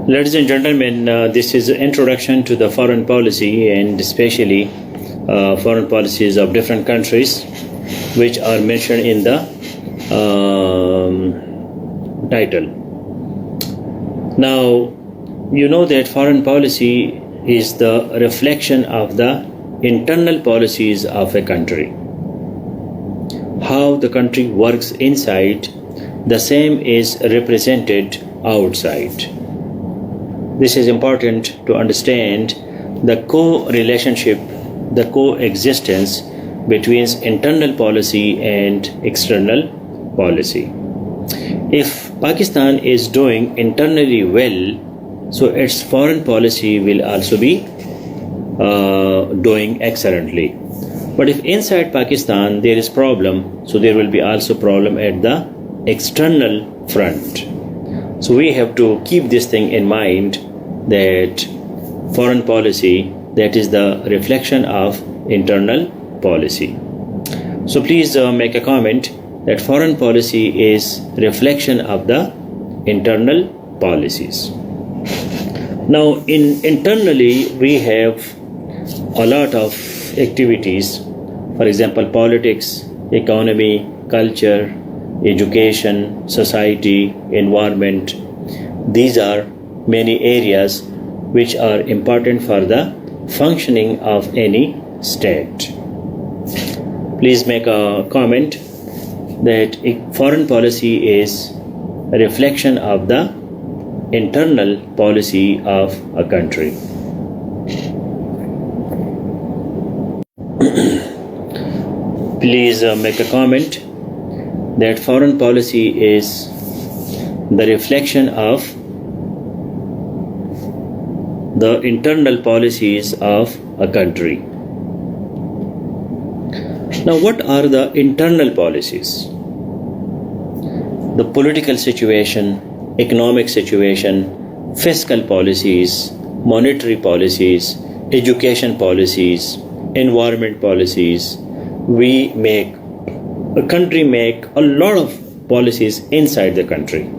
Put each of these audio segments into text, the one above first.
Ladies and gentlemen, this is an introduction to the foreign policy and especially foreign policies of different countries which are mentioned in the title. Now, you know that foreign policy is the reflection of the internal policies of a country. How the country works inside, the same is represented outside. This is important to understand the co-relationship, the coexistence between internal policy and external policy. If Pakistan is doing internally well, so its foreign policy will also be doing excellently. But if inside Pakistan there is problem, so there will be also problem at the external front. So we have to keep this thing in mind, that foreign policy, that is the reflection of internal policy. So please make a comment that foreign policy is reflection of the internal policies. Now internally we have a lot of activities, for example politics, economy, culture, education, society, environment. These are many areas which are important for the functioning of any state. Please make a comment that foreign policy is a reflection of the internal policy of a country. Please make a comment that foreign policy is the reflection of the internal policies of a country. Now, what are the internal policies? The political situation, economic situation, fiscal policies, monetary policies, education policies, environment policies. A country make a lot of policies inside the country.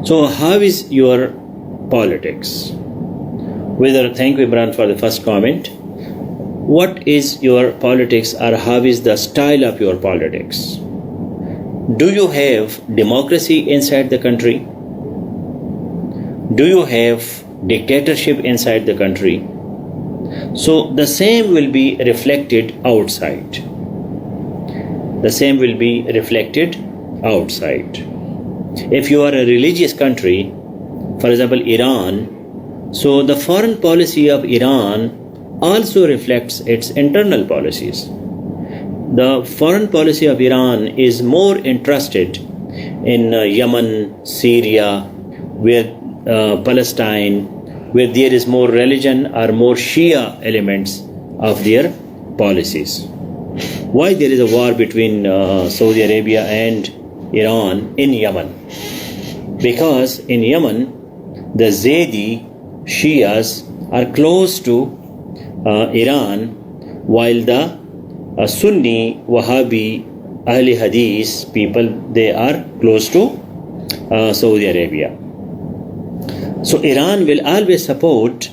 So how is your politics? Thank you, Imran, for the first comment. What is your politics, or how is the style of your politics? Do you have democracy inside the country? Do you have dictatorship inside the country? So the same will be reflected outside. The same will be reflected outside. If you are a religious country, for example Iran, so the foreign policy of Iran also reflects its internal policies. The foreign policy of Iran is more interested in Yemen, Syria, where Palestine, where there is more religion or more Shia elements of their policies. Why there is a war between Saudi Arabia and Iran in Yemen? Because in Yemen, the Zaydi Shias are close to Iran, while the Sunni Wahhabi Ahli Hadith people, they are close to Saudi Arabia. So Iran will always support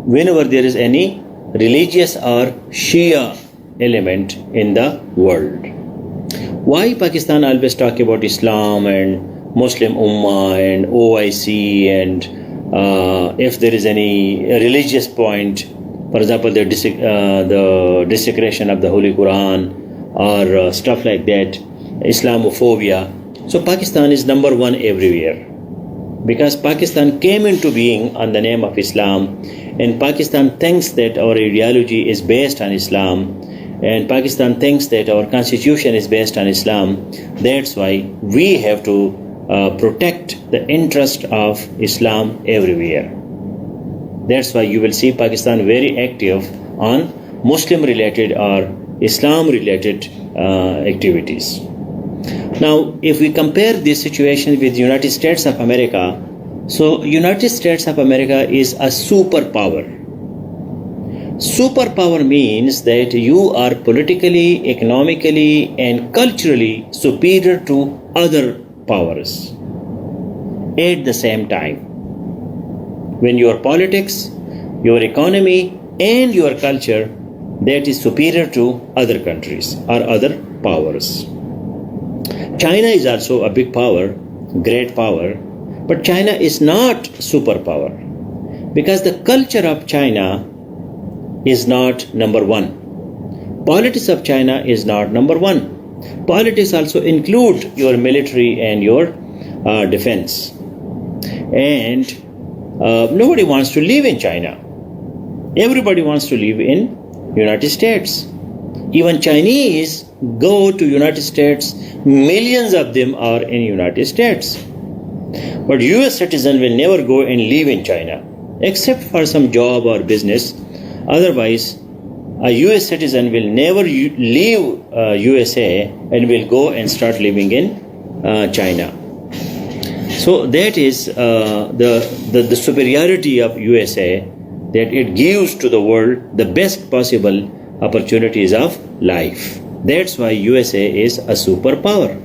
whenever there is any religious or Shia element in the world. Why Pakistan always talk about Islam and Muslim Ummah and OIC, and if there is any religious point, for example the desecration of the Holy Quran or stuff like that, Islamophobia. So Pakistan is number one everywhere, because Pakistan came into being on the name of Islam, and Pakistan thinks that our ideology is based on Islam, and Pakistan thinks that our constitution is based on Islam. That's why we have to protect the interest of Islam everywhere. That's why you will see Pakistan very active on Muslim related or Islam related activities. Now, if we compare this situation with United States of America, so United States of America is a superpower. Superpower means that you are politically, economically, and culturally superior to other powers at the same time. when your politics, your economy and your culture that is superior to other countries or other powers. China is also a big power, great power, but China is not superpower because the culture of China is not number one. Politics of China is not number one. Politics also include your military and your defense. And nobody wants to live in China. Everybody wants to live in United States. Even Chinese go to United States. Millions of them are in United States. But US citizen will never go and live in China except for some job or business. Otherwise, a US citizen will never leave USA and will go and start living in China. So that is the superiority of USA, that it gives to the world the best possible opportunities of life. That's why USA is a superpower.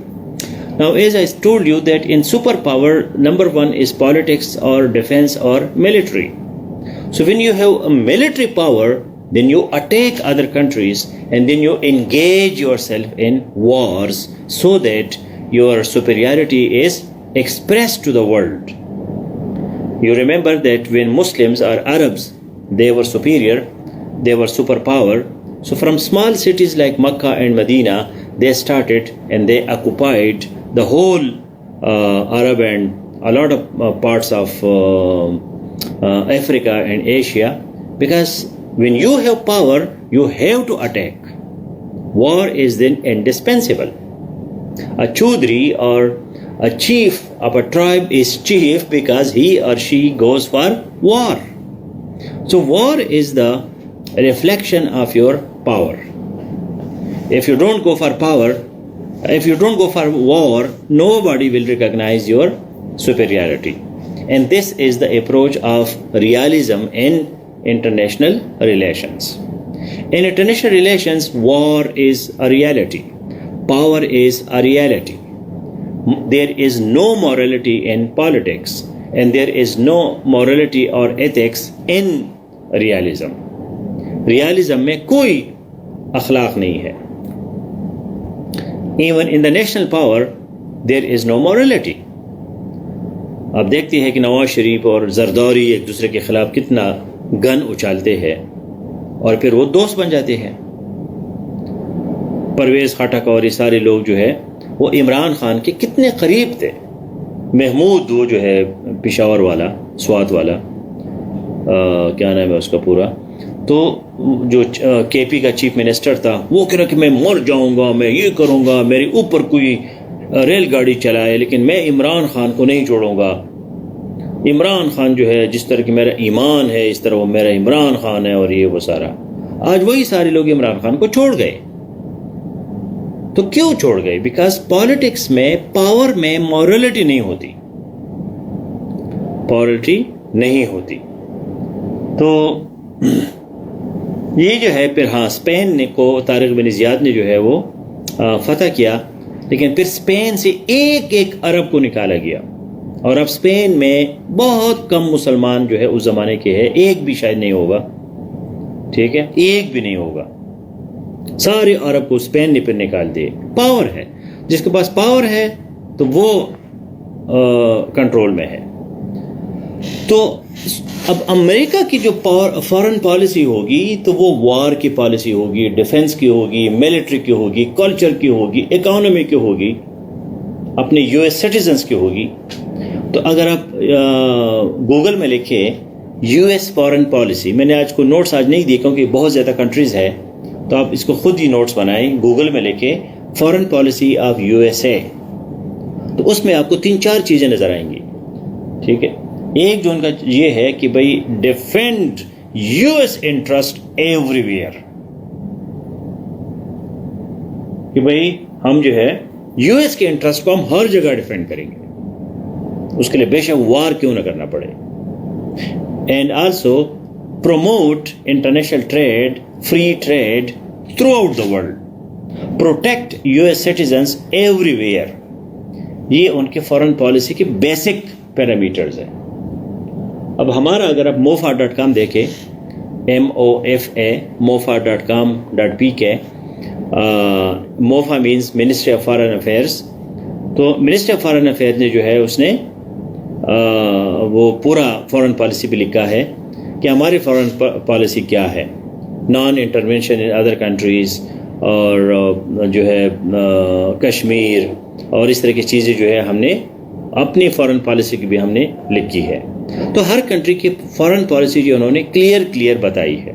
Now, as I told you that in superpower, number one is politics or defense or military. So when you have a military power, then you attack other countries and then you engage yourself in wars so that your superiority is expressed to the world. You remember that when Muslims or Arabs, they were superior, they were superpower. So from small cities like Mecca and Medina, they started and they occupied the whole Arab and a lot of parts of Africa and Asia, because when you have power, you have to attack. War is then indispensable. A Chaudhry or a chief of a tribe is chief because he or she goes for war. So war is the reflection of your power. If you don't go for power, if you don't go for war, nobody will recognize your superiority. And this is the approach of realism in international relations. In international relations, war is a reality. Power is a reality. There is no morality in politics, and there is no morality or ethics in realism. Realism में कोई अखलाक नहीं है. Even in the national power, there is no morality. आप देखते हैं कि नवाज शरीफ और जरदारी एक दूसरे के खिलाफ कितना गन उछालते हैं और फिर वो दोस्त बन जाते हैं. परवेज खटक और ये सारे लोग जो है वो इमरान खान के कितने करीब थे. महमूद वो जो है पिशावर वाला, स्वात वाला, क्या नाम है उसका पूरा, तो जो केपी का चीफ मिनिस्टर था, वो कह रहा कि मैं मर जाऊंगा, मैं ये करूंगा, मेरे ऊपर कोई रेलगाड़ी चलाए लेकिन मैं इमरान खान को नहीं छोड़ूंगा. इमरान खान जो है जिस तरह की मेरा ईमान है इस तरह वो मेरा इमरान खान है, और ये वो सारा. आज वही सारे लोग इमरान खान को छोड़ गए. तो क्यों छोड़ गए? बिकॉज पॉलिटिक्स में, पावर में मॉरलिटी नहीं होती, पॉलिटी नहीं होती. तो ये जो है फिर हाँ, स्पेन ने को तारिक बिन ज़ियाद ने जो है वो फतह किया, लेकिन फिर स्पेन से एक एक अरब को निकाला गया, और अब स्पेन में बहुत कम मुसलमान जो है उस ज़माने के हैं, एक भी शायद नहीं होगा, ठीक है, एक भी नहीं होगा. सारे अरब को स्पेन ने फिर निकाल दिए. पावर है, जिसके पास पावर है तो वो कंट्रोल में है. तो अब अमेरिका की जो फॉरेन पॉलिसी होगी तो वो वार की पॉलिसी होगी, डिफेंस की होगी, मिलिट्री की होगी, कल्चर की होगी, इकोनॉमी की होगी, अपने यूएस सिटीजन्स की होगी. तो अगर आप गूगल में लिखें यूएस फॉरेन पॉलिसी, मैंने आज को नोट्स आज नहीं दिए क्योंकि बहुत ज़्यादा कंट्रीज़ है, तो आप इसको खुद ही नोट्स बनाएं. गूगल में लिखें फॉरेन पॉलिसी ऑफ यूएसए, तो उसमें आपको 3-4 चीज़ें नज़र आएंगी, ठीक है. एक जो उनका ये है कि भाई डिफेंड यूएस इंटरेस्ट एवरीवेयर, कि भाई हम जो है यूएस के इंटरेस्ट को हम हर जगह डिफेंड करेंगे, उसके लिए बेशक वार क्यों ना करना पड़े. And also promote international trade, free trade throughout the world, protect US citizens everywhere. ये उनके फॉरेन पॉलिसी के बेसिक पैरामीटर्स हैं. اب ہمارا اگر آپ MOFA.com دیکھیں, MOFA, MOFA.com.pk, MOFA means ministry of foreign affairs. تو منسٹری آف فارن افیئر نے جو ہے اس نے وہ پورا فارن پالیسی پہ لکھا ہے کہ ہماری فارن پالیسی کیا ہے, naan intervention in other countries, اور جو ہے کشمیر اور اس طرح کی چیزیں جو ہے ہم نے اپنی فارن پالیسی کی بھی ہم نے لکھی ہے. تو ہر کنٹری کی فارن پالیسی جو انہوں نے کلیئر بتائی ہے.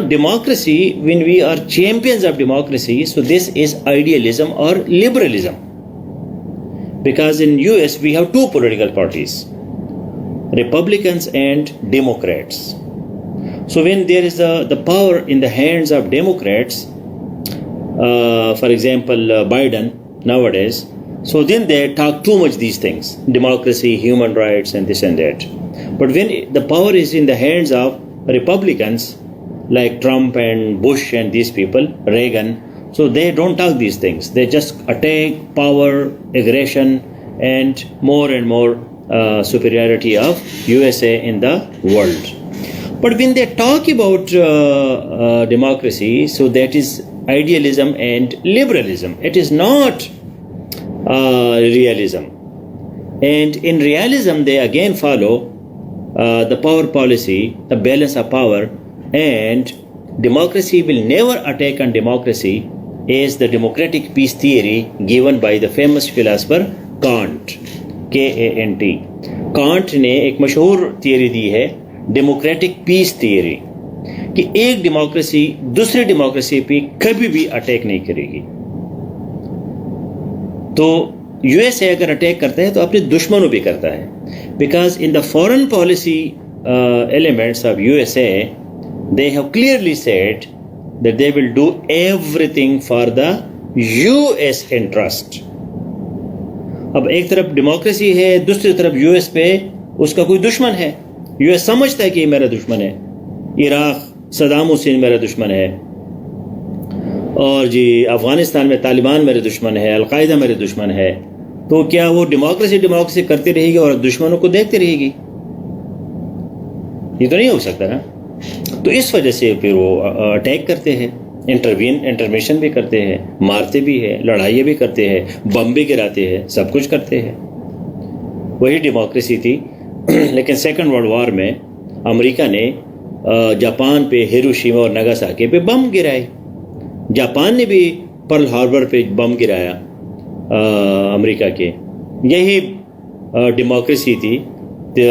Democracy, when we are champions of democracy, so this is idealism or liberalism. Because in US we have two political parties, Republicans and Democrats. So when there is the power in the hands of Democrats, for example Biden nowadays, so then they talk too much these things, democracy, human rights and this and that. But when the power is in the hands of Republicans like Trump and Bush and these people, Reagan, so they don't talk these things. They just attack, power, aggression, and more superiority of USA in the world. But when they talk about democracy, so that is idealism and liberalism. It is not realism. And in realism, they again follow the power policy, the balance of power, and democracy will never attack on democracy as the democratic peace theory given by the famous philosopher Kant, K-A-N-T. Can't نے ایک مشہور theory دی ہے, democratic پیس theory, کہ ایک democracy دوسری democracy پہ کبھی بھی اٹیک نہیں کرے گی. تو یو ایس اے اگر اٹیک کرتا ہے تو اپنے دشمنوں پہ کرتا ہے, because in the foreign policy elements of you S a they have clearly said that they will do everything for the US interest. اب ایک طرف ڈیموکریسی ہے, دوسری طرف یو ایس پہ اس کا کوئی دشمن ہے. یو ایس سمجھتا ہے کہ یہ میرا دشمن ہے, عراق صدام حسین میرا دشمن ہے, اور جی افغانستان میں طالبان میرے دشمن ہے, القاعدہ میرے دشمن ہے. تو کیا وہ ڈیموکریسی کرتی رہے گی اور دشمنوں کو دیکھتی رہے گی؟ یہ تو نہیں ہو سکتا نا. تو اس وجہ سے پھر وہ اٹیک کرتے ہیں, انٹرمیشن بھی کرتے ہیں, مارتے بھی ہیں, لڑائیاں بھی کرتے ہیں, بم بھی گراتے ہیں, سب کچھ کرتے ہیں. وہی ڈیموکریسی تھی. لیکن سیکنڈ ورلڈ وار میں امریکہ نے جاپان پہ ہیروشیما اور ناگاساکی پہ بم گرائے. جاپان نے بھی پرل ہاربر پہ بم گرایا امریکہ کے. یہی ڈیموکریسی تھی.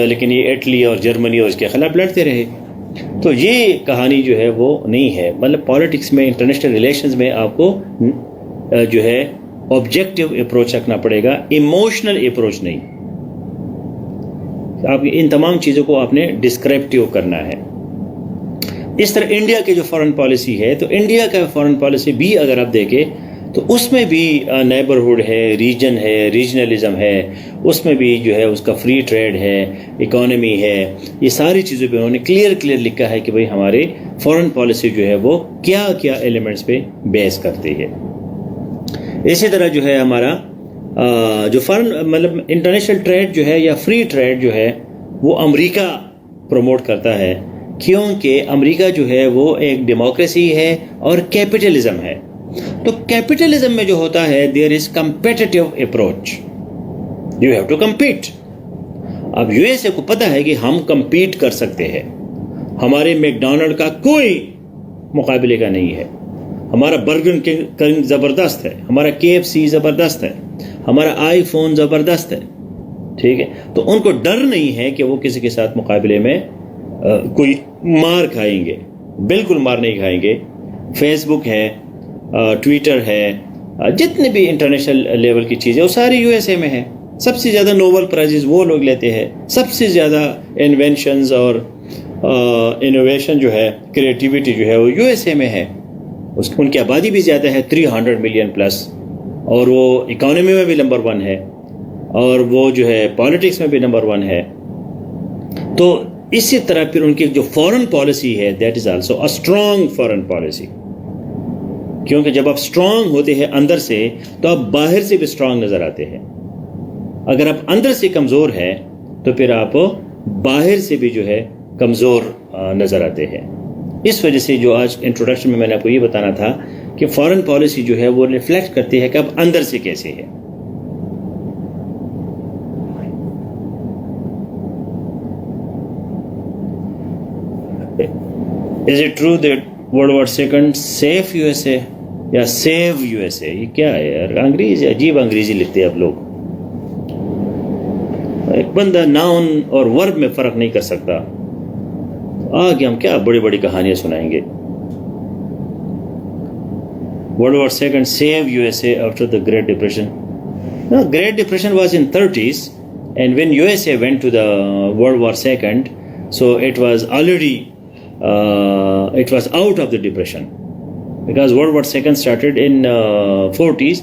لیکن یہ اٹلی اور جرمنی اور اس کے خلاف لڑتے رہے. تو یہ کہانی جو ہے وہ نہیں ہے. مطلب پالیٹکس میں, انٹرنیشنل ریلیشنز میں آپ کو جو ہے آبجیکٹیو اپروچ رکھنا پڑے گا, ایموشنل اپروچ نہیں. آپ ان تمام چیزوں کو آپ نے ڈسکرپٹیو کرنا ہے. اس طرح انڈیا کی جو فارن پالیسی ہے, تو انڈیا کا فارن پالیسی بھی اگر آپ دیکھیں تو اس میں بھی نیبرہڈ ہے, ریجن ہے, ریجنلزم ہے, اس میں بھی جو ہے اس کا فری ٹریڈ ہے, اکانومی ہے. یہ ساری چیزوں پہ انہوں نے کلیئر لکھا ہے کہ بھئی ہمارے فارن پالیسی جو ہے وہ کیا کیا ایلیمنٹس پہ بیس کرتی ہے. اسی طرح جو ہے ہمارا جو فارن مطلب انٹرنیشنل ٹریڈ جو ہے یا فری ٹریڈ جو ہے وہ امریکہ پروموٹ کرتا ہے, کیونکہ امریکہ جو ہے وہ ایک ڈیموکریسی ہے اور کیپٹلزم ہے. تو کیپٹلزم میں جو ہوتا ہے there is competitive approach, you have to compete. اب یو ایس اے کو پتہ ہے کہ ہم کمپیٹ کر سکتے ہیں, ہمارے میکڈونلڈ کا کوئی مقابلے کا نہیں ہے, ہمارا برگر کنگ زبردست ہے, ہمارا KFC زبردست ہے, ہمارا آئی فون زبردست ہے. ٹھیک ہے, تو ان کو ڈر نہیں ہے کہ وہ کسی کے ساتھ مقابلے میں کوئی مار کھائیں گے. بالکل مار نہیں کھائیں گے. فیس بک ہے, ٹویٹر ہے, جتنے بھی انٹرنیشنل لیول کی چیزیں وہ ساری یو ایس اے میں ہیں. سب سے زیادہ نوبل پرائزز وہ لوگ لیتے ہیں, سب سے زیادہ انوینشنز اور انوویشن جو ہے, کریٹیوٹی جو ہے وہ یو ایس اے میں ہے. ان کی آبادی بھی زیادہ ہے, 300 ملین پلس, اور وہ اکانومی میں بھی نمبر 1 ہے, اور وہ جو ہے پالیٹکس میں بھی نمبر 1 ہے. تو اسی طرح پھر ان کی جو فارن پالیسی ہے that is also a strong foreign policy, क्योंकि जब आप स्ट्रांग होते हैं अंदर से तो आप बाहर से भी स्ट्रांग नजर आते हैं। अगर आप अंदर से कमजोर है तो फिर आप बाहर से भी जो है कमजोर नजर आते हैं। इस वजह से जो आज इंट्रोडक्शन में मैंने आपको ये बताना था कि फॉरेन पॉलिसी जो है वो रिफ्लेक्ट करती है कि आप अंदर से कैसे है। Is it true that world war second safe USA या सेव यूएसए? ये क्या है यार, अंग्रेजी, अजीब अंग्रेजी लिखते हैं आप लोग। एक बंदा नाउन और वर्ब में फर्क नहीं कर सकता, आगे हम क्या बड़ी बड़ी कहानियां सुनाएंगे। World war second save USA after the great depression. Great depression was in 30s and when USA went to the World War II, so it was already it was out of the depression, because World War II started in 40s,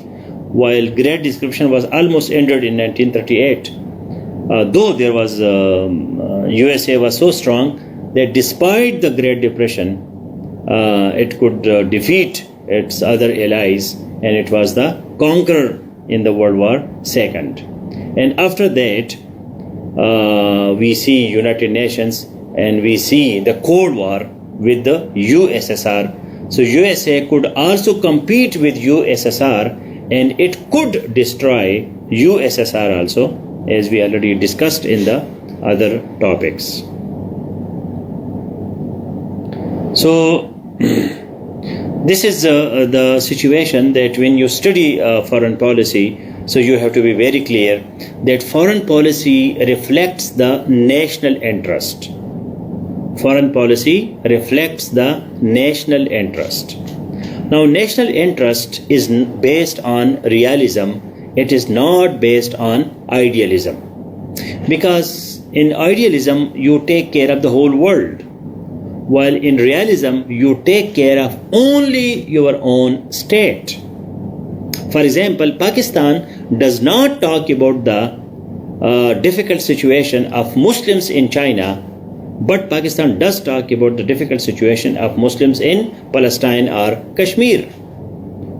while Great Depression was almost ended in 1938. Though there was USA was so strong that despite the Great Depression, it could defeat its other allies, and it was the conqueror in the World War II. And after that, we see United Nations and we see the Cold War with the USSR. So USA could also compete with USSR, and it could destroy USSR also, as we already discussed in the other topics. So this is the situation that when you study foreign policy, so you have to be very clear that foreign policy reflects the national interest. Foreign policy reflects the national interest. Now, national interest is based on realism. It is not based on idealism. Because in idealism, you take care of the whole world, while in realism, you take care of only your own state. For example, Pakistan does not talk about the difficult situation of Muslims in China, but Pakistan does talk about the difficult situation of Muslims in Palestine or Kashmir.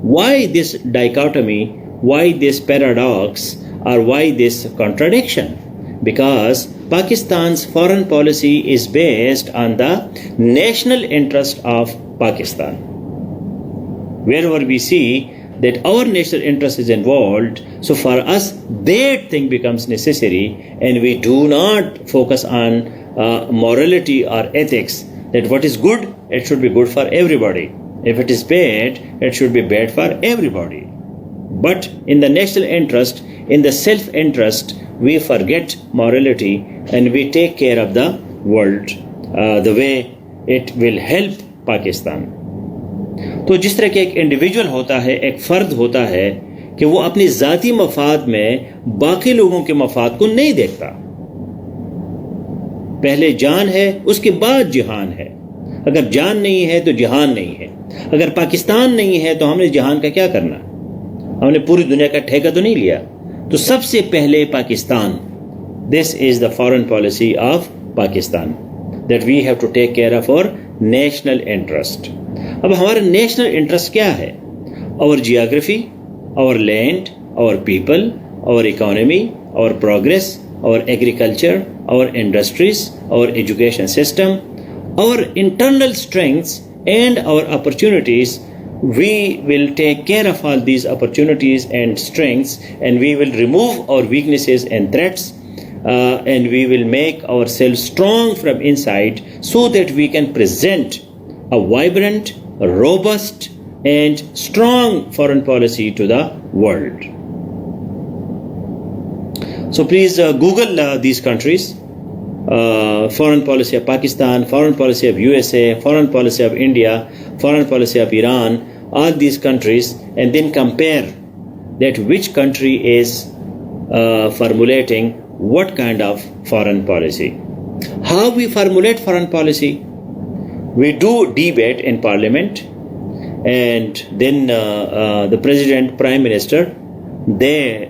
Why this dichotomy? Why this paradox? Or why this contradiction? Because Pakistan's foreign policy is based on the national interest of Pakistan. Wherever we see that our national interest is involved, so for us that thing becomes necessary, and we do not focus on morality or ethics, that what is good, it should be good for everybody. If it is bad, it should be bad for everybody. But in the national interest, in the self-interest, we forget morality and we take care of the world the way it will help Pakistan. तो जिस तरह के एक individual होता है, एक फर्द होता है कि वो अपनी ज़ाती मफाद में बाकी लोगों के मफाद को नहीं देखता। पहले जान है, उसके बाद जिहान है। अगर जान नहीं है तो जिहान नहीं है। अगर पाकिस्तान नहीं है तो हमने जिहान का क्या करना? हमने पूरी दुनिया का ठेका तो नहीं लिया। तो सबसे पहले Pakistan, this is the foreign policy of Pakistan, that we have to take care of our national interest. अब हमारा नेशनल इंटरेस्ट क्या है? Our geography, our land, our people, our economy, our progress, our agriculture, our industries, our education system, our internal strengths and our opportunities. We will take care of all these opportunities and strengths, and we will remove our weaknesses and threats, and we will make ourselves strong from inside so that we can present a vibrant, robust and strong foreign policy to the world. So please Google these countries. Foreign policy of Pakistan, foreign policy of USA, foreign policy of India, foreign policy of Iran, all these countries, and then compare that which country is formulating what kind of foreign policy. How we formulate foreign policy? We do debate in parliament, and then the president, prime minister, they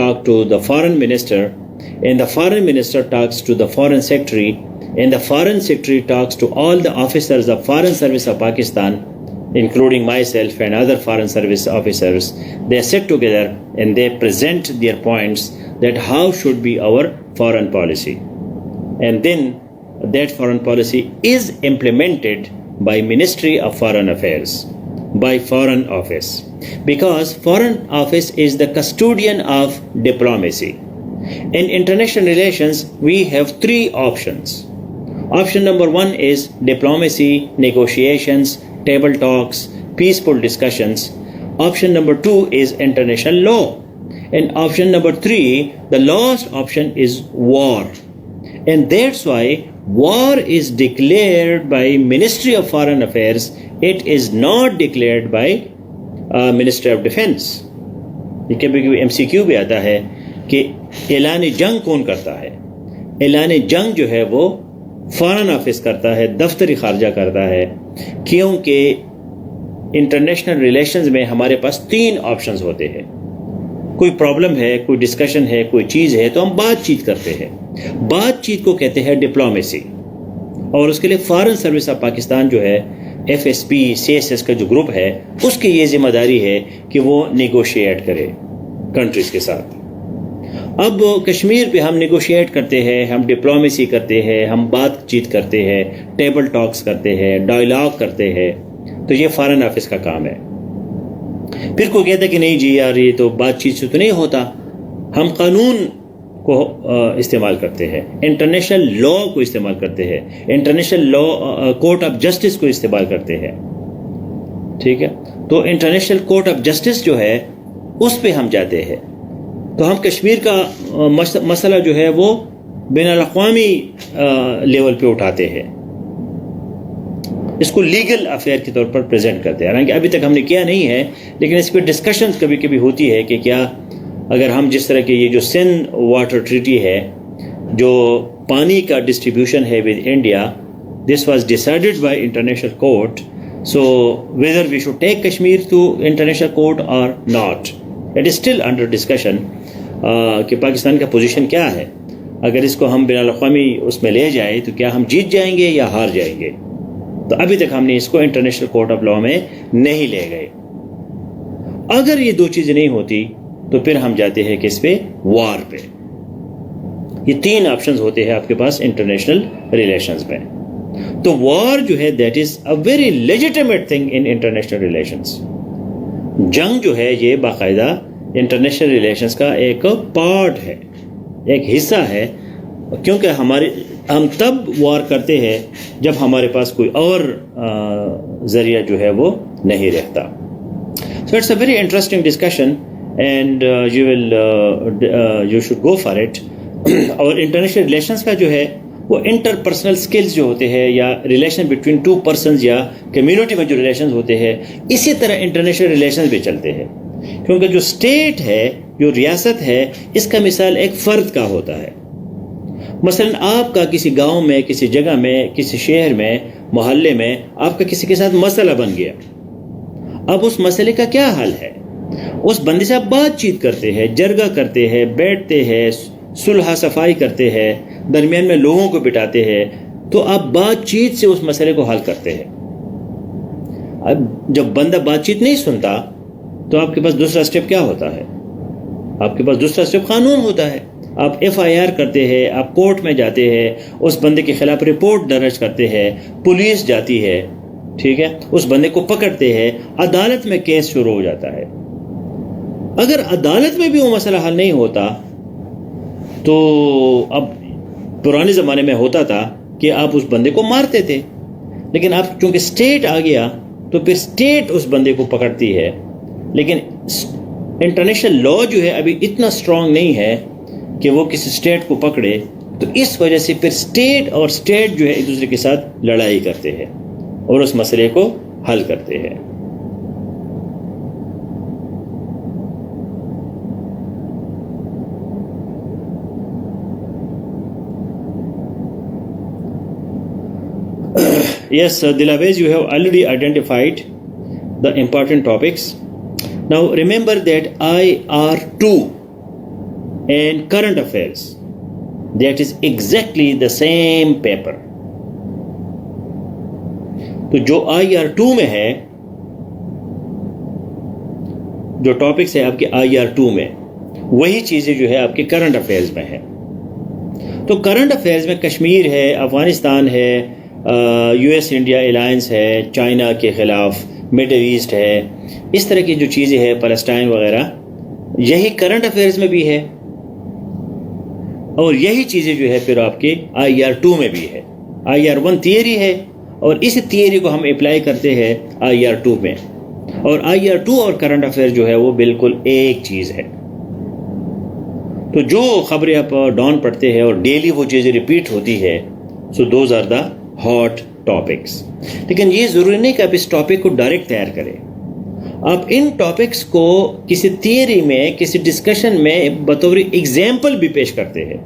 talk to the foreign minister, and the foreign minister talks to the foreign secretary, and the foreign secretary talks to all the officers of foreign service of Pakistan, including myself and other foreign service officers, they sit together and they present their points that how should be our foreign policy. And then that foreign policy is implemented by Ministry of Foreign Affairs, by Foreign Office, because Foreign Office is the custodian of diplomacy. In international relations, we have three options. Option number one is diplomacy, negotiations, table talks, peaceful discussions. Option number two is international law. And option number three, the last option, is war. And that's why war is declared by Ministry of Foreign Affairs. It is not declared by Ministry of Defense. یہ کبھی کبھی MCQ بھی آتا ہے کہ اعلان جنگ کون کرتا ہے. اعلان جنگ جو ہے وہ فارن آفس کرتا ہے, دفتری خارجہ کرتا ہے, کیونکہ انٹرنیشنل ریلیشنز میں ہمارے پاس تین آپشنز ہوتے ہیں. کوئی پرابلم ہے, کوئی ڈسکشن ہے, کوئی چیز ہے تو ہم بات چیت کرتے ہیں. بات چیت کو کہتے ہیں ڈپلومیسی, اور اس کے لیے فارن سروس آف پاکستان جو ہے, FSP CSS کا جو گروپ ہے, اس کی یہ ذمہ داری ہے کہ وہ نیگوشیٹ کرے کنٹریز کے ساتھ. اب کشمیر پہ ہم نیگوشیٹ کرتے ہیں, ہم ڈپلومیسی کرتے ہیں, ہم بات چیت کرتے ہیں, ٹیبل ٹاکس کرتے ہیں, ڈائلاگ کرتے ہیں, تو یہ فارن آفس کا کام ہے. پھر کوئی کہتا ہے کہ نہیں جی یار یہ تو بات چیت سے تو نہیں ہوتا, ہم قانون کو استعمال کرتے ہیں, انٹرنیشنل لا کو استعمال کرتے ہیں, international law court of justice کو استعمال کرتے ہیں. ٹھیک ہے, تو انٹرنیشنل کورٹ آف جسٹس جو ہے اس پہ ہم جاتے ہیں. تو ہم کشمیر کا مسئلہ جو ہے وہ بین الاقوامی لیول پہ اٹھاتے ہیں, اس کو لیگل افیئر کے طور پر پریزنٹ کرتے ہیں. حالانکہ ابھی تک ہم نے کیا نہیں ہے, لیکن اس پہ ڈسکشن کبھی کبھی ہوتی ہے کہ کیا اگر ہم جس طرح کے یہ جو سندھ واٹر ٹریٹی ہے, جو پانی کا ڈسٹریبیوشن ہے with India, this was decided by international court, so whether we should take Kashmir to international court اور not, it is still under discussion کہ پاکستان کا پوزیشن کیا ہے. اگر اس کو ہم بین الاقوامی اس میں لے جائیں تو کیا ہم جیت جائیں گے یا ہار جائیں گے. تو ابھی تک ہم نے اس کو انٹرنیشنل کورٹ آف لا میں نہیں لے گئے. اگر یہ دو چیزیں نہیں ہوتی تو پھر ہم جاتے ہیں کس پہ, وار پہ. یہ تین آپشنز ہوتے ہیں آپ کے پاس انٹرنیشنل ریلیشنز میں. تو وار جو ہے that is a very legitimate thing in international relations. جنگ جو ہے یہ باقاعدہ انٹرنیشنل ریلیشنز کا ایک پارٹ ہے, ایک حصہ ہے, کیونکہ ہم تب وار کرتے ہیں جب ہمارے پاس کوئی اور ذریعہ جو ہے وہ نہیں رہتا. So it's a very interesting discussion and you should go for it. اور انٹرنیشنل ریلیشنز کا جو ہے وہ انٹر پرسنل سکلز جو ہوتے ہیں, یا ریلیشن بٹوین ٹو پرسنز, یا کمیونٹی میں جو ریلیشنز ہوتے ہیں, اسی طرح انٹرنیشنل ریلیشنز بھی چلتے ہیں. کیونکہ جو اسٹیٹ ہے, جو ریاست ہے, اس کا مثال ایک فرد کا ہوتا ہے. مثلا آپ کا کسی گاؤں میں, کسی جگہ میں, کسی شہر میں, محلے میں آپ کا کسی کے ساتھ مسئلہ بن گیا. اب اس مسئلے کا کیا حل ہے؟ اس بندے سے آپ بات چیت کرتے ہیں, جرگہ کرتے ہیں, بیٹھتے ہیں, صلح صفائی کرتے ہیں, درمیان میں لوگوں کو بٹھاتے ہیں, تو آپ بات چیت سے اس مسئلے کو حل کرتے ہیں. اب جب بندہ بات چیت نہیں سنتا تو آپ کے پاس دوسرا سٹیپ کیا ہوتا ہے؟ آپ کے پاس دوسرا سٹیپ قانون ہوتا ہے. آپ FIR کرتے ہیں, آپ کورٹ میں جاتے ہیں, اس بندے کے خلاف رپورٹ درج کرتے ہیں, پولیس جاتی ہے, ٹھیک ہے, اس بندے کو پکڑتے ہیں, عدالت میں کیس شروع ہو جاتا ہے. اگر عدالت میں بھی وہ مسئلہ حل نہیں ہوتا تو اب پرانے زمانے میں ہوتا تھا کہ آپ اس بندے کو مارتے تھے, لیکن اب چونکہ اسٹیٹ آ گیا تو پھر اسٹیٹ اس بندے کو پکڑتی ہے. لیکن انٹرنیشنل لا جو ہے ابھی اتنا اسٹرانگ نہیں ہے کہ وہ کسی اسٹیٹ کو پکڑے, تو اس وجہ سے پھر اسٹیٹ اور اسٹیٹ جو ہے ایک دوسرے کے ساتھ لڑائی کرتے ہیں اور اس مسئلے کو حل کرتے ہیں. Yes, Dilavesh, you have already identified the important topics. Now remember that IR2 and current affairs, that is exactly the same paper. تو جو IR2 میں ہے جو ٹاپکس ہے آپ کے IR2 میں وہی چیزیں جو ہے آپ کے کرنٹ افیئرز میں ہیں. تو کرنٹ افیئرز میں کشمیر ہے, افغانستان ہے, US انڈیا الائنس ہے چائنا کے خلاف, مڈل ایسٹ ہے, اس طرح کی جو چیزیں ہیں, پیلسٹائن وغیرہ, یہی کرنٹ افیئرز میں بھی ہے, اور یہی چیزیں جو ہے پھر آپ کے IR2 میں بھی ہے. IR1 تھیوری ہے, اور اس تھیوری کو ہم اپلائی کرتے ہیں IR2 میں, اور IR2 اور کرنٹ افیئر جو ہے وہ بالکل ایک چیز ہے. تو جو خبریں آپ ڈان پڑھتے ہیں اور ڈیلی وہ چیزیں ریپیٹ ہوتی ہے, so those are the hot topics. لیکن یہ ضروری نہیں کہ آپ اس ٹاپک کو ڈائریکٹ تیار کریں, آپ ان ٹاپکس کو کسی تھیوری میں, کسی ڈسکشن میں بطور ایگزامپل بھی پیش کرتے ہیں.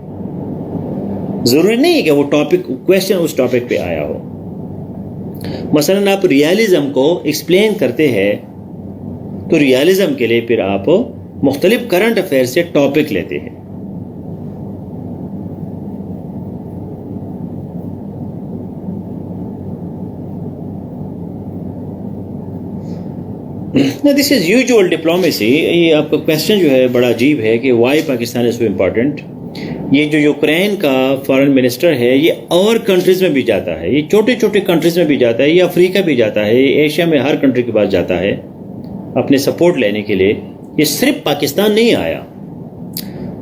ضروری نہیں ہے کہ وہ ٹاپک کویشچن اس ٹاپک پہ آیا ہو. مثلا آپ ریالزم کو ایکسپلین کرتے ہیں تو ریالزم کے لیے پھر آپ مختلف کرنٹ افیئر سے ٹاپک لیتے ہیں. دس از یوزول ڈپلومیسی. یہ آپ کا کویشچن جو ہے بڑا عجیب ہے کہ وائی پاکستان از سو امپورٹنٹ. یہ جو یوکرین کا فارن منسٹر ہے یہ اور کنٹریز میں بھی جاتا ہے, یہ چھوٹے چھوٹے کنٹریز میں بھی جاتا ہے, یہ افریقہ بھی جاتا ہے, یہ ایشیا میں ہر کنٹری کے پاس جاتا ہے اپنے سپورٹ لینے کے لیے. یہ صرف پاکستان نہیں آیا,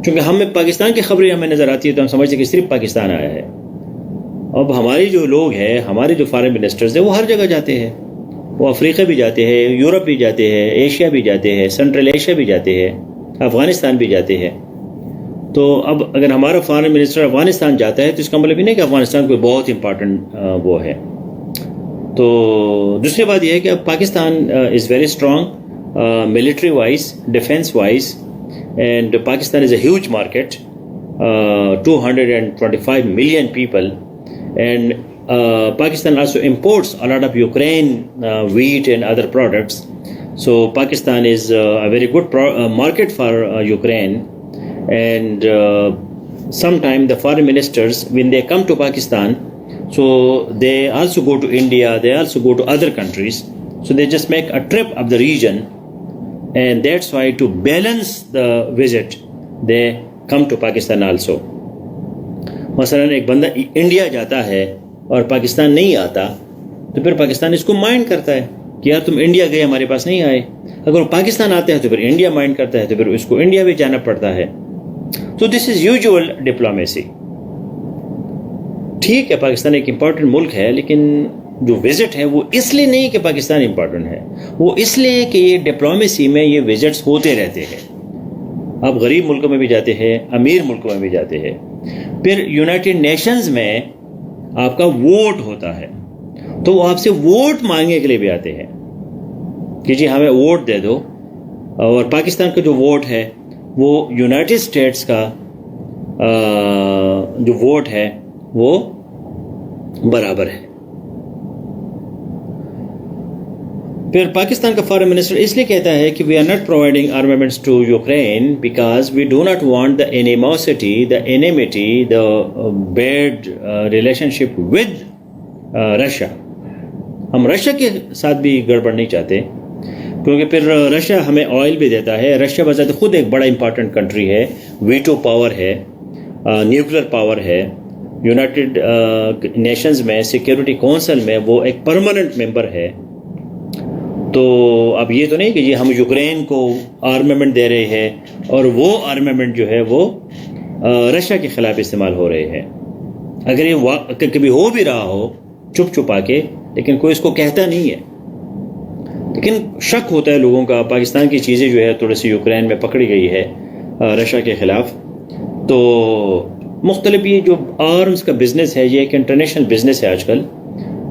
چونکہ ہمیں پاکستان کی خبریں ہمیں نظر آتی ہے تو ہم سمجھتے ہیں کہ صرف پاکستان آیا ہے. اب ہمارے جو لوگ ہیں, ہمارے جو فارن منسٹرز ہیں, وہ ہر جگہ جاتے ہیں. وہ افریقہ بھی جاتے ہیں, یورپ بھی جاتے ہیں, ایشیا بھی جاتے ہیں, سینٹرل ایشیا بھی جاتے ہیں, افغانستان بھی جاتے ہیں. تو اب اگر ہمارا فارن منسٹر افغانستان جاتا ہے تو اس کا مطلب یہ نہیں کہ افغانستان کوئی بہت امپارٹنٹ وہ ہے. تو دوسری بات یہ ہے کہ اب Pakistan is very strong military wise, defence wise, and Pakistan is a huge market, 225 million people, and Pakistan also imports a lot of Ukraine wheat and other products. So Pakistan is a very good market for Ukraine. And sometimes the foreign ministers, when they come to Pakistan, so they also go to India, they also go to other countries. So they just make a trip of the region, and that's why to balance the visit, they come to Pakistan also. مثلاً ایک بندہ India جاتا ہے اور پاکستان نہیں آتا تو پھر پاکستان اس کو مائنڈ کرتا ہے کہ یار تم انڈیا گئے, ہمارے پاس نہیں آئے. اگر وہ پاکستان آتے ہیں تو پھر انڈیا مائنڈ کرتا ہے, تو پھر اس کو انڈیا بھی جانا پڑتا ہے. تو دس از یوزول ڈپلومیسی. ٹھیک ہے, پاکستان ایک امپورٹنٹ ملک ہے, لیکن جو وزٹ ہے وہ اس لیے نہیں کہ پاکستان امپورٹنٹ ہے, وہ اس لیے کہ یہ ڈپلومیسی میں یہ وزٹس ہوتے رہتے ہیں. آپ غریب ملکوں میں بھی جاتے ہیں, امیر ملکوں میں بھی جاتے ہیں. پھر یونائٹڈ نیشنز میں آپ کا ووٹ ہوتا ہے, تو وہ آپ سے ووٹ مانگنے کے لیے بھی آتے ہیں کہ جی ہمیں ووٹ دے دو. اور پاکستان کا جو ووٹ ہے وہ یونائٹڈ اسٹیٹس کا جو ووٹ ہے وہ برابر ہے. پھر پاکستان کا فارن منسٹر اس لیے کہتا ہے کہ we are not providing armaments to Ukraine because we do not want the animosity, the enmity, the bad relationship with Russia. ہم رشیا کے ساتھ بھی گڑبڑ نہیں چاہتے, کیونکہ پھر رشیا ہمیں آئل بھی دیتا ہے. رشیا بذات خود ایک بڑا امپارٹنٹ کنٹری ہے, ویٹو پاور ہے, نیوکلیر پاور ہے. یونائٹڈ نیشنز میں سیکیورٹی کونسل میں وہ ایک پرماننٹ ممبر ہے. تو اب یہ تو نہیں کہ جی ہم یوکرین کو آرمامنٹ دے رہے ہیں اور وہ آرمامنٹ جو ہے وہ رشیا کے خلاف استعمال ہو رہے ہیں. اگر یہ کبھی ہو بھی رہا ہو چھپ چھپا کے, لیکن کوئی اس کو کہتا نہیں ہے, لیکن شک ہوتا ہے لوگوں کا. پاکستان کی چیزیں جو ہے تھوڑی سی یوکرین میں پکڑی گئی ہے رشیا کے خلاف. تو مختلف یہ جو آرمز کا بزنس ہے یہ ایک انٹرنیشنل بزنس ہے آج کل.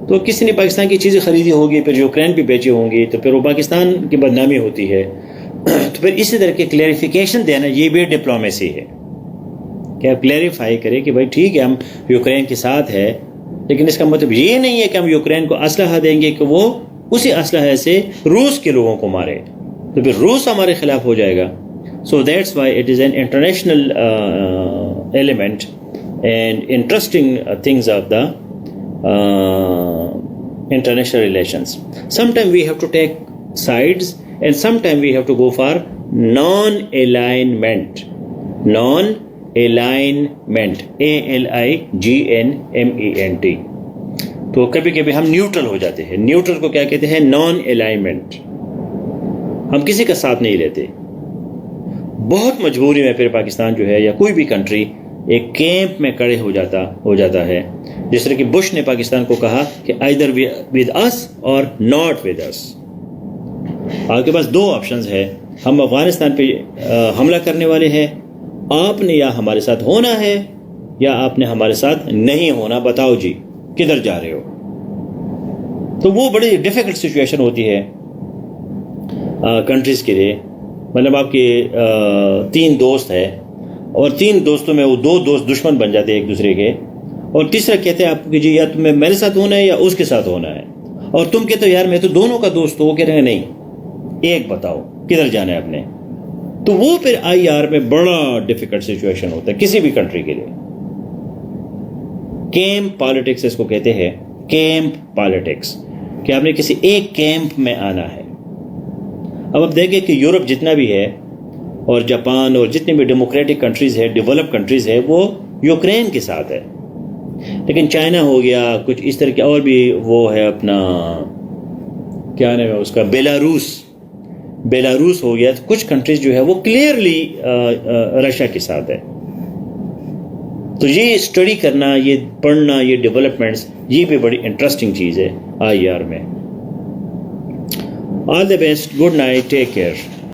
تو کسی نے پاکستان کی چیزیں خریدی ہوگی, پھر یوکرین بھی بیچی ہوں گی, تو پھر وہ پاکستان کی بدنامی ہوتی ہے. تو پھر اسی طرح کی کلیریفیکیشن دینا یہ بھی ڈپلومیسی ہے کہ آپ کلیریفائی کریں کہ بھائی ٹھیک ہے ہم یوکرین کے ساتھ ہے, لیکن اس کا مطلب یہ نہیں ہے کہ ہم یوکرین کو اسلحہ دیں گے کہ وہ اسی اسلحے سے روس کے لوگوں کو مارے, تو پھر روس ہمارے خلاف ہو جائے گا. So that's why it is an international element and interesting things of the international relations. Sometimes we have to take sides and sometime we have to go for non-alignment. non-alignment, ALIGNMENT. تو کبھی کبھی ہم neutral ہو جاتے ہیں. Neutral کو کیا کہتے ہیں؟ Non alignment. ہم کسی کا ساتھ نہیں لیتے. بہت مجبوری میں پھر پاکستان جو ہے یا کوئی بھی کنٹری ایک کیمپ میں کڑے ہو جاتا ہے. جس طرح کہ بش نے پاکستان کو کہا کہ either with us or not with us. آپ کے پاس دو آپشنز ہے. ہم افغانستان پہ حملہ کرنے والے ہیں, آپ نے یا ہمارے ساتھ ہونا ہے یا آپ نے ہمارے ساتھ نہیں ہونا. بتاؤ جی کدھر جا رہے ہو؟ تو وہ بڑی ڈیفیکلٹ سچویشن ہوتی ہے کنٹریز کے لیے. مطلب آپ کے 3 دوست ہیں اور 3 دوستوں میں وہ 2 دوست دشمن بن جاتے ہیں ایک دوسرے کے, اور تیسرا کہتے ہیں آپ کو کہ جی یا تمہیں میرے ساتھ ہونا ہے یا اس کے ساتھ ہونا ہے, اور تم کہتے ہو یار میں تو دونوں کا دوست ہوں. وہ کہہ رہے ہیں نہیں, ایک بتاؤ کدھر جانا ہے اپنے. تو وہ پھر IR میں بڑا ڈیفیکلٹ سچویشن ہوتا ہے کسی بھی کنٹری کے لیے. کیمپ پالیٹکس اس کو کہتے ہیں, کیمپ پالیٹکس, کہ آپ نے کسی ایک کیمپ میں آنا ہے. اب آپ دیکھیں کہ یورپ جتنا بھی ہے اور جاپان اور جتنے بھی ڈیموکریٹک کنٹریز ہے, ڈیولپ کنٹریز ہے, وہ یوکرین کے ساتھ ہے. لیکن چائنا ہو گیا, کچھ اس طرح کے اور بھی وہ ہے اپنا کیا نام ہے اس کا, بیلاروس ہو گیا. کچھ کنٹریز جو ہے وہ کلیئرلی رشیا کے ساتھ ہے. تو یہ اسٹڈی کرنا, یہ پڑھنا, یہ ڈیولپمنٹس, یہ بھی بڑی انٹرسٹنگ چیز ہے IR میں. All the best, good night, take care.